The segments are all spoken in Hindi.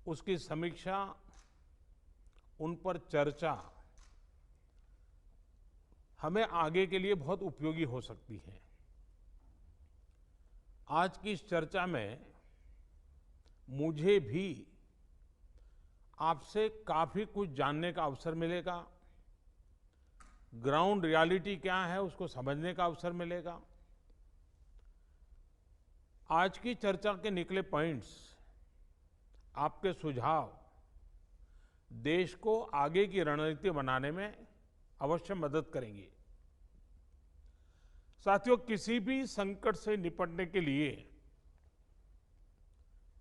उसकी समीक्षा, उन पर चर्चा हमें आगे के लिए बहुत उपयोगी हो सकती है। आज की इस चर्चा में मुझे भी आपसे काफी कुछ जानने का अवसर मिलेगा। ग्राउंड रियलिटी क्या है उसको समझने का अवसर मिलेगा। आज की चर्चा के निकले पॉइंट्स, आपके सुझाव देश को आगे की रणनीति बनाने में अवश्य मदद करेंगे। साथियों, किसी भी संकट से निपटने के लिए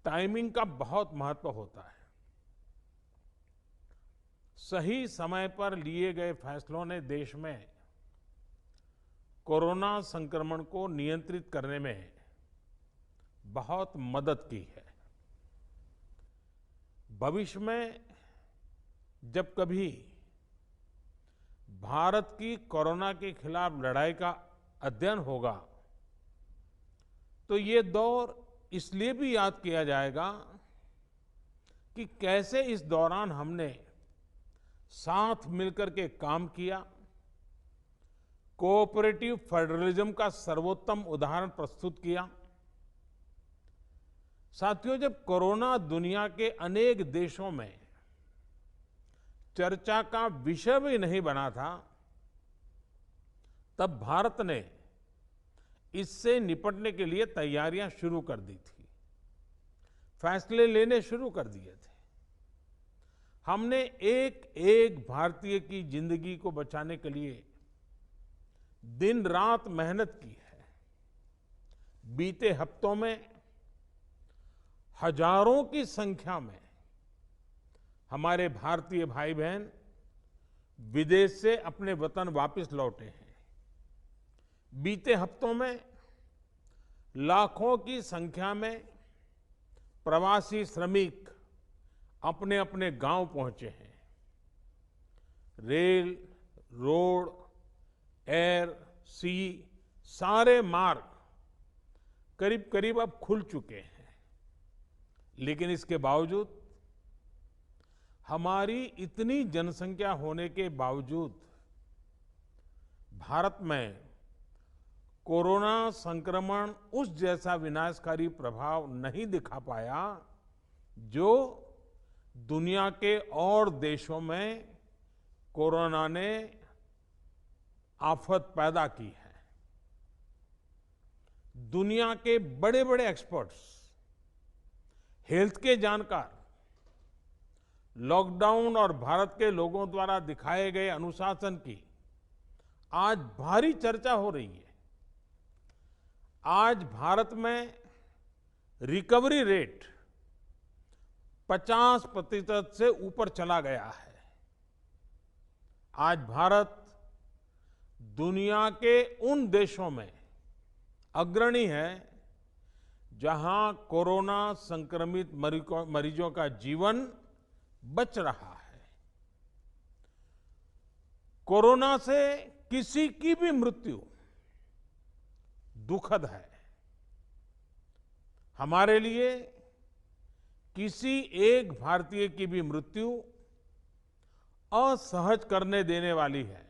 टाइमिंग का बहुत महत्व होता है। सही समय पर लिए गए फैसलों ने देश में कोरोना संक्रमण को नियंत्रित करने में बहुत मदद की है। भविष्य में जब कभी भारत की कोरोना के खिलाफ लड़ाई का अध्ययन होगा तो ये दौर इसलिए भी याद किया जाएगा कि कैसे इस दौरान हमने साथ मिलकर के काम किया, कोऑपरेटिव फेडरलिज्म का सर्वोत्तम उदाहरण प्रस्तुत किया। साथियों, जब कोरोना दुनिया के अनेक देशों में चर्चा का विषय भी नहीं बना था, तब भारत ने इससे निपटने के लिए तैयारियां शुरू कर दी थी, फैसले लेने शुरू कर दिए थे। हमने एक एक भारतीय की जिंदगी को बचाने के लिए दिन रात मेहनत की है। बीते हफ्तों में हजारों की संख्या में हमारे भारतीय भाई बहन विदेश से अपने वतन वापस लौटे हैं। बीते हफ्तों में लाखों की संख्या में प्रवासी श्रमिक अपने अपने गांव पहुंचे हैं। रेल, रोड, एयर, सी सारे मार्ग करीब करीब अब खुल चुके हैं। लेकिन इसके बावजूद, हमारी इतनी जनसंख्या होने के बावजूद भारत में कोरोना संक्रमण उस जैसा विनाशकारी प्रभाव नहीं दिखा पाया जो दुनिया के और देशों में कोरोना ने आफत पैदा की है। दुनिया के बड़े बड़े एक्सपर्ट्स, हेल्थ के जानकार, लॉकडाउन और भारत के लोगों द्वारा दिखाए गए अनुशासन की आज भारी चर्चा हो रही है। आज भारत में रिकवरी रेट 50% से ऊपर चला गया है। आज भारत दुनिया के उन देशों में अग्रणी है जहां कोरोना संक्रमित मरीजों का जीवन बच रहा है। कोरोना से किसी की भी मृत्यु दुखद है। हमारे लिए किसी एक भारतीय की भी मृत्यु असहज करने देने वाली है।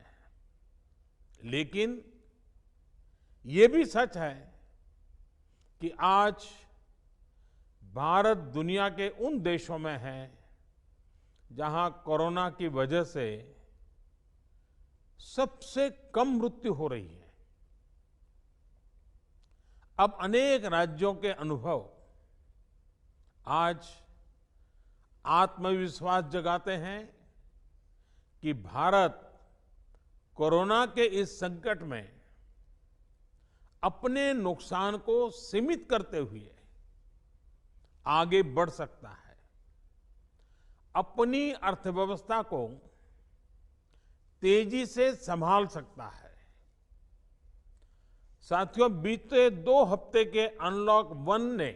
लेकिन ये भी सच है कि आज भारत दुनिया के उन देशों में है जहां कोरोना की वजह से सबसे कम मृत्यु हो रही है। अब अनेक राज्यों के अनुभव आज आत्मविश्वास जगाते हैं कि भारत कोरोना के इस संकट में अपने नुकसान को सीमित करते हुए आगे बढ़ सकता है, अपनी अर्थव्यवस्था को तेजी से संभाल सकता है। साथियों, बीते 2 हफ्ते के अनलॉक 1 ने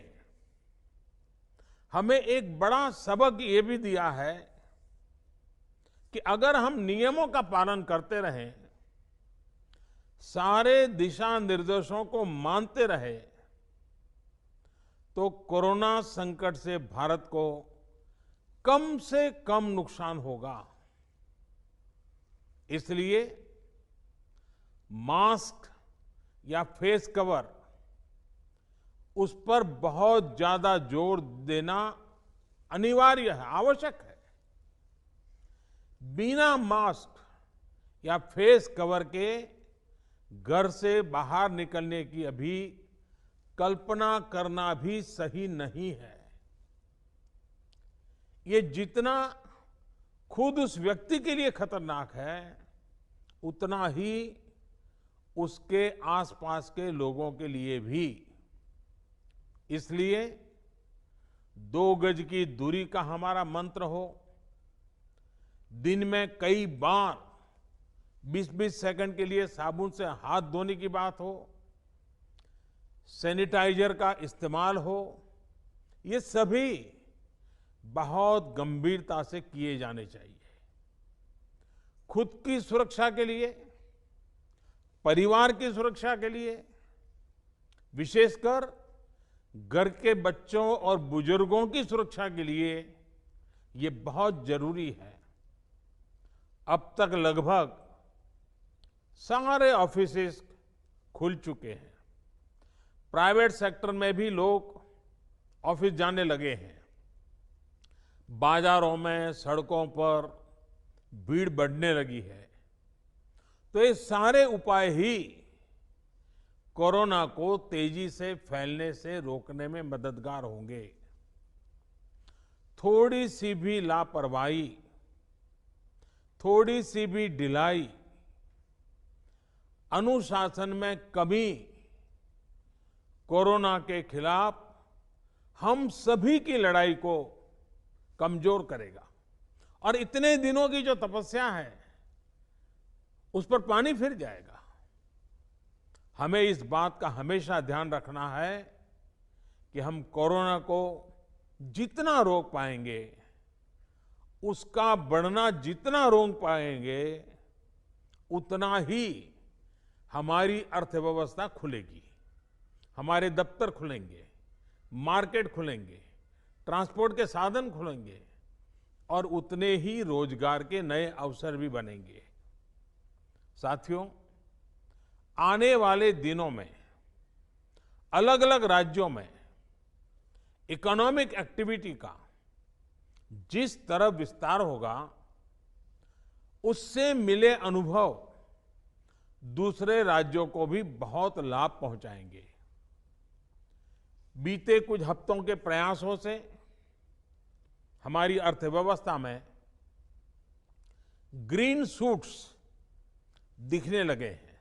हमें एक बड़ा सबक ये भी दिया है कि अगर हम नियमों का पालन करते रहें, सारे दिशा निर्देशों को मानते रहे, तो कोरोना संकट से भारत को कम से कम नुकसान होगा। इसलिए मास्क या फेस कवर, उस पर बहुत ज्यादा जोर देना अनिवार्य है, आवश्यक है। बिना मास्क या फेस कवर के घर से बाहर निकलने की अभी कल्पना करना भी सही नहीं है। ये जितना खुद उस व्यक्ति के लिए खतरनाक है, उतना ही उसके आसपास के लोगों के लिए भी। इसलिए 2 गज की दूरी का हमारा मंत्र हो, दिन में कई बार 20-20 सेकंड के लिए साबुन से हाथ धोने की बात हो, सैनिटाइजर का इस्तेमाल हो, ये सभी बहुत गंभीरता से किए जाने चाहिए। खुद की सुरक्षा के लिए, परिवार की सुरक्षा के लिए, विशेषकर घर के बच्चों और बुजुर्गों की सुरक्षा के लिए ये बहुत जरूरी है। अब तक लगभग सारे ऑफिसेस खुल चुके हैं। प्राइवेट सेक्टर में भी लोग ऑफिस जाने लगे हैं। बाजारों में, सड़कों पर भीड़ बढ़ने लगी है। तो ये सारे उपाय ही कोरोना को तेजी से फैलने से रोकने में मददगार होंगे। थोड़ी सी भी लापरवाही, थोड़ी सी भी ढिलाई, अनुशासन में कमी कोरोना के खिलाफ हम सभी की लड़ाई को कमजोर करेगा। और इतने दिनों की जो तपस्या है, उस पर पानी फिर जाएगा। हमें इस बात का हमेशा ध्यान रखना है कि हम कोरोना को जितना रोक पाएंगे, उसका बढ़ना जितना रोक पाएंगे, उतना ही हमारी अर्थव्यवस्था खुलेगी, हमारे दफ्तर खुलेंगे, मार्केट खुलेंगे, ट्रांसपोर्ट के साधन खुलेंगे और उतने ही रोजगार के नए अवसर भी बनेंगे। साथियों, आने वाले दिनों में अलग अलग राज्यों में इकोनॉमिक एक्टिविटी का जिस तरह विस्तार होगा, उससे मिले अनुभव दूसरे राज्यों को भी बहुत लाभ पहुंचाएंगे। बीते कुछ हफ्तों के प्रयासों से हमारी अर्थव्यवस्था में ग्रीन शूट्स दिखने लगे हैं।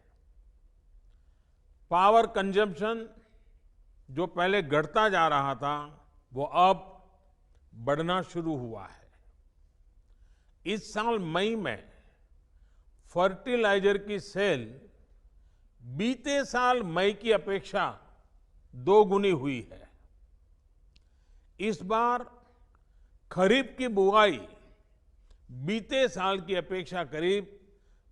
पावर कंजम्पशन जो पहले घटता जा रहा था, वो अब बढ़ना शुरू हुआ है। इस साल मई में फर्टिलाइजर की सेल बीते साल मई की अपेक्षा 2 गुनी हुई है। इस बार खरीफ की बुआई बीते साल की अपेक्षा करीब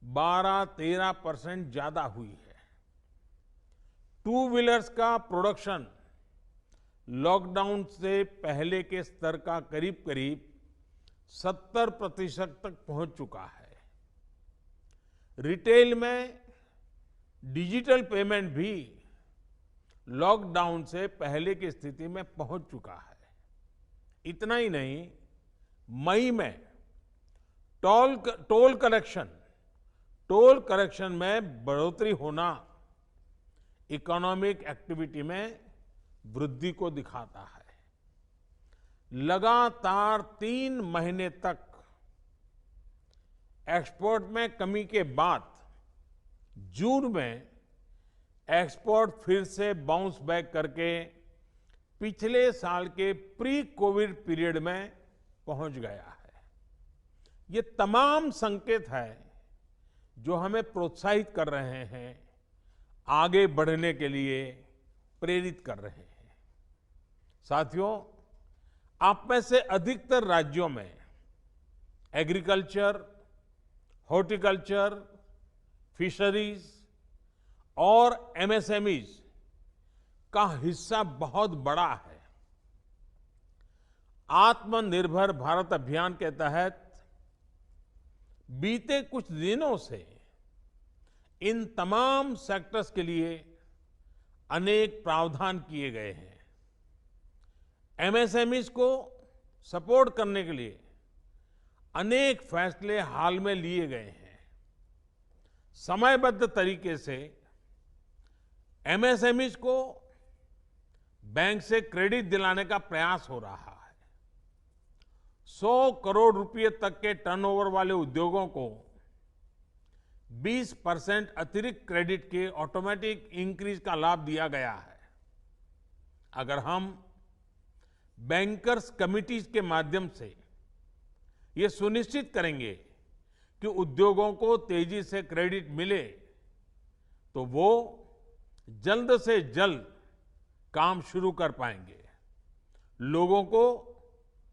12-13% ज्यादा हुई है। 2 व्हीलर्स का प्रोडक्शन लॉकडाउन से पहले के स्तर का करीब करीब 70% तक पहुंच चुका है। रिटेल में डिजिटल पेमेंट भी लॉकडाउन से पहले की स्थिति में पहुंच चुका है। इतना ही नहीं, मई में टोल कलेक्शन में बढ़ोतरी होना इकोनॉमिक एक्टिविटी में वृद्धि को दिखाता है। लगातार 3 महीने तक एक्सपोर्ट में कमी के बाद जून में एक्सपोर्ट फिर से बाउंस बैक करके पिछले साल के प्री कोविड पीरियड में पहुंच गया है। ये तमाम संकेत है जो हमें प्रोत्साहित कर रहे हैं, आगे बढ़ने के लिए प्रेरित कर रहे हैं। साथियों, आप में से अधिकतर राज्यों में एग्रीकल्चर, हॉर्टिकल्चर, फिशरीज और एमएसएमईज का हिस्सा बहुत बड़ा है। आत्मनिर्भर भारत अभियान के तहत बीते कुछ दिनों से इन तमाम सेक्टर्स के लिए अनेक प्रावधान किए गए हैं। एमएसएमईज को सपोर्ट करने के लिए अनेक फैसले हाल में लिए गए हैं। समयबद्ध तरीके से एमएसएमईज को बैंक से क्रेडिट दिलाने का प्रयास हो रहा है। 100 करोड़ रुपए तक के टर्नओवर वाले उद्योगों को 20% अतिरिक्त क्रेडिट के ऑटोमेटिक इंक्रीज का लाभ दिया गया है। अगर हम बैंकर्स कमिटीज के माध्यम से ये सुनिश्चित करेंगे कि उद्योगों को तेजी से क्रेडिट मिले तो वो जल्द से जल्द काम शुरू कर पाएंगे, लोगों को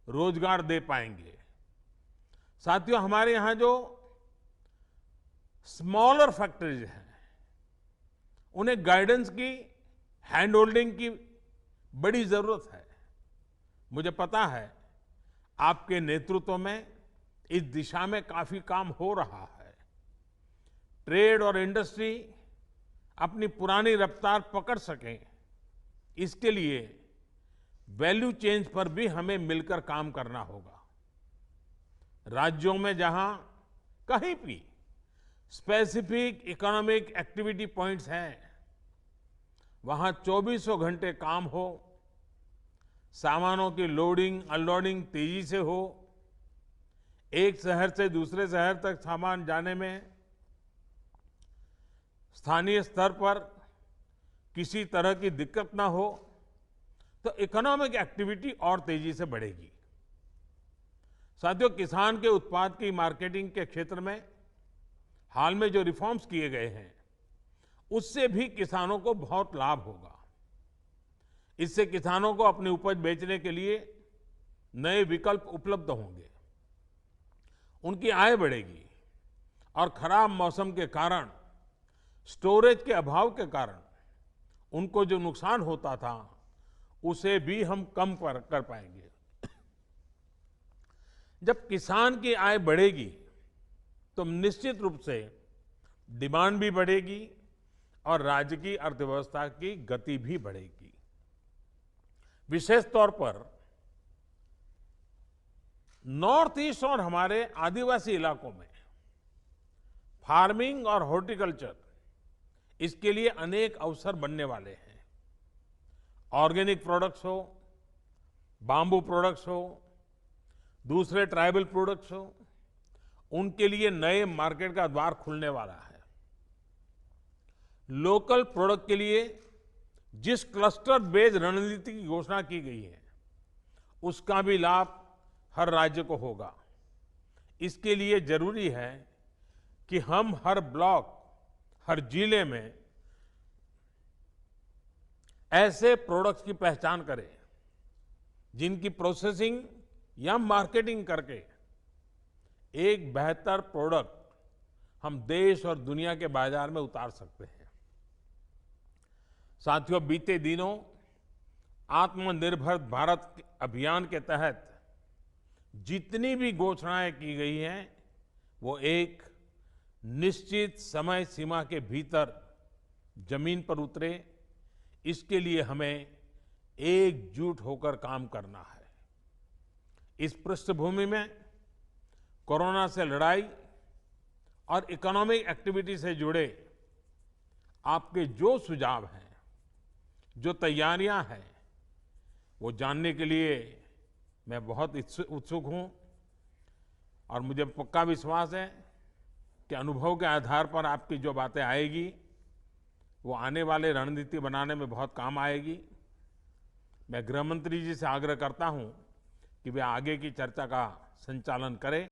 रोजगार दे पाएंगे। साथियों, हमारे यहां जो स्मॉलर फैक्ट्रीज हैं उन्हें गाइडेंस की, हैंड होल्डिंग की बड़ी जरूरत है। मुझे पता है आपके नेतृत्व में इस दिशा में काफी काम हो रहा है। ट्रेड और इंडस्ट्री अपनी पुरानी रफ्तार पकड़ सकें, इसके लिए वैल्यू चेन्स पर भी हमें मिलकर काम करना होगा। राज्यों में जहां कहीं भी स्पेसिफिक इकोनॉमिक एक्टिविटी पॉइंट्स हैं, वहां 24 घंटे काम हो, सामानों की लोडिंग अनलोडिंग तेजी से हो, एक शहर से दूसरे शहर तक सामान जाने में स्थानीय स्तर पर किसी तरह की दिक्कत ना हो, तो इकोनॉमिक एक्टिविटी और तेजी से बढ़ेगी। साथियों, किसान के उत्पाद की मार्केटिंग के क्षेत्र में हाल में जो रिफॉर्म्स किए गए हैं, उससे भी किसानों को बहुत लाभ होगा। इससे किसानों को अपनी उपज बेचने के लिए नए विकल्प उपलब्ध होंगे, उनकी आय बढ़ेगी और खराब मौसम के कारण, स्टोरेज के अभाव के कारण उनको जो नुकसान होता था उसे भी हम कम कर पाएंगे। जब किसान की आय बढ़ेगी तो निश्चित रूप से डिमांड भी बढ़ेगी और राज्य की अर्थव्यवस्था की गति भी बढ़ेगी। विशेष तौर पर नॉर्थ ईस्ट और हमारे आदिवासी इलाकों में फार्मिंग और हॉर्टिकल्चर, इसके लिए अनेक अवसर बनने वाले हैं। ऑर्गेनिक प्रोडक्ट्स हो, बाम्बू प्रोडक्ट्स हो, दूसरे ट्राइबल प्रोडक्ट्स हो, उनके लिए नए मार्केट का द्वार खुलने वाला है। लोकल प्रोडक्ट के लिए जिस क्लस्टर बेस्ड रणनीति की घोषणा की गई है, उसका भी लाभ हर राज्य को होगा। इसके लिए जरूरी है कि हम हर ब्लॉक, हर जिले में ऐसे प्रोडक्ट्स की पहचान करें जिनकी प्रोसेसिंग या मार्केटिंग करके एक बेहतर प्रोडक्ट हम देश और दुनिया के बाजार में उतार सकते हैं। साथियों, बीते दिनों आत्मनिर्भर भारत अभियान के तहत जितनी भी घोषणाएं की गई हैं, वो एक निश्चित समय सीमा के भीतर जमीन पर उतरे, इसके लिए हमें एकजुट होकर काम करना है। इस पृष्ठभूमि में कोरोना से लड़ाई और इकोनॉमिक एक्टिविटी से जुड़े आपके जो सुझाव हैं, जो तैयारियां हैं, वो जानने के लिए मैं बहुत उत्सुक हूं और मुझे पक्का विश्वास है कि अनुभव के आधार पर आपकी जो बातें आएगी वो आने वाले रणनीति बनाने में बहुत काम आएगी। मैं गृह मंत्री जी से आग्रह करता हूं कि वे आगे की चर्चा का संचालन करें